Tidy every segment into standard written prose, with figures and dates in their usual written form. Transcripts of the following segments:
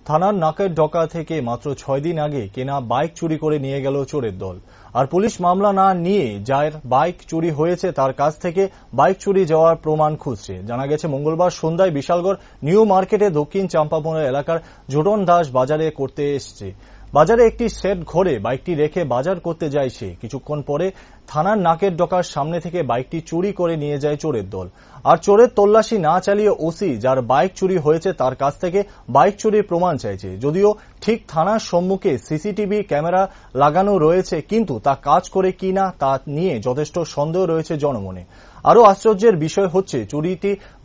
থানার নাকের ডকা থেকে মাত্র 6 দিন আগে কেনা বাইক চুরি করে নিয়ে গেল চোরের দল। আর পুলিশ মামলা না নিয়ে যার বাইক চুরি হয়েছে তার কাছ থেকে বাইক চুরি যাওয়ার প্রমাণ খুঁজছে। জানা গেছে মঙ্গলবার সন্ধ্যায় বিশালগড় নিউ মার্কেটে দক্ষিণ চাম্পাপুর এলাকার জোটন দাস বাজারে করতে এসেছে। বাজারে একটি সেট ঘরে বাইকটি রেখে বাজার করতে যায় সে। কিছুক্ষণ পরে থানার নাকের ডকার সামনে থেকে বাইকটি চুরি করে নিয়ে যায় চোরের দল। আর চোরের তল্লাশি না চালিয়ে ওসি যার বাইক চুরি হয়েছে তার কাছ থেকে বাইক চুরির প্রমাণ চাইছে। যদিও ঠিক থানার সম্মুখে সিসিটিভি ক্যামেরা লাগানো রয়েছে, কিন্তু তা কাজ করে কিনা তা নিয়ে যথেষ্ট সন্দেহ রয়েছে জনমনে। আরও আশ্চর্যের বিষয় হচ্ছে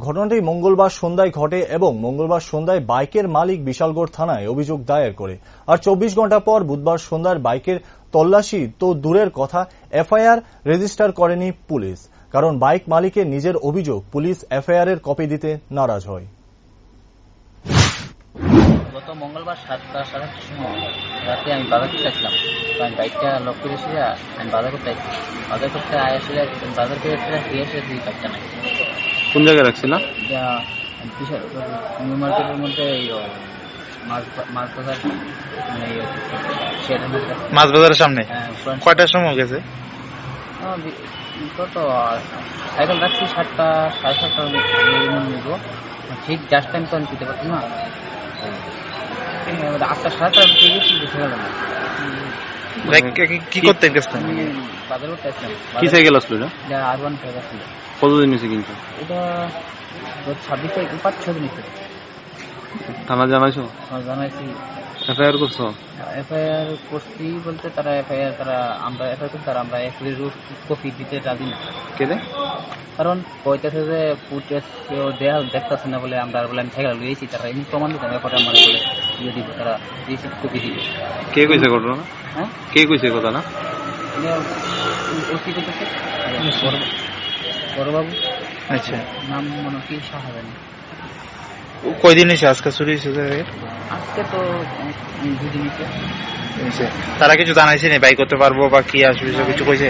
ঘটনাটি মঙ্গলবার সন্ধ্যায় ঘটে এবং মঙ্গলবার সন্ধ্যায় বাইকের মালিক বিশালগড় থানায় অভিযোগ দায়ের করে। আর 24 ঘন্টা পর বুধবার সন্ধ্যার বাইকের তল্লাশি তো দূরের কথা, এফআইআর রেজিস্টার করেনি পুলিশ। কারণ বাইক মালিকের নিজের অভিযোগ, পুলিশ এফআইআর এর কপি দিতে নারাজ হয়। গত মঙ্গলবার 7:30টার সময় রাতে আমি বাজার করতে আসলাম। আমি বাইকটা লক করে এসে আমি বাজার করতে আসছি। বাজার করতে আসলে বাজার করে ফিরে এসে বাইকটা নাই। কোন জায়গায় রাখছিলাম? নিউ মার্কেটের মধ্যে মাছ বাজারের সামনে। কয়টার সময় গেছে? কত সাইকেল রাখছি 7টা 7:30 ঠিক জাস্ট টাইম তো আমি দিতে পারতাম না। 8টা 7:30 গেছি, বুঝতে গেল না। কি করতে গেছিলেন? বাজার করতে আসলাম। কি সাইকেল আসলো? R1 সাইকেল ছিল। কতদিন হয়েছে কিন্তু? এটা 26 থেকে 5-6 দিন হয়েছে। থানা জানাইছো? জানাইছি। এফআইআর করছো? এফআইআর করছি বলতে আমরা এফআইআর করছি, আমরা এফআইআর কপি দিতে রাজি না। কেন? কারণ কইতেছে যে ফুটেজ কেউ দেখতেছে না বলে আমি সাইকেল লইয়েছি, তারা এমনি প্রমাণ দিতে ব্যাপারে আমার বলে দিয়ে দিব, তারা রিসিপ্ট কপি দিবে। কে কইছে ঘটনা? হ্যাঁ, কে কইছে কথা না? ওসি করতেছে বড়বাবু। আচ্ছা, নাম মনে কি শাহজাহান। কয়দিন হয়েছে আজকে চুরি হয়েছে? আজকে তো 2 দিন হয়েছে। তারা কিছু জানাইছে না বাইক করতে পারবো বা কি আসবে কিছু কইছে?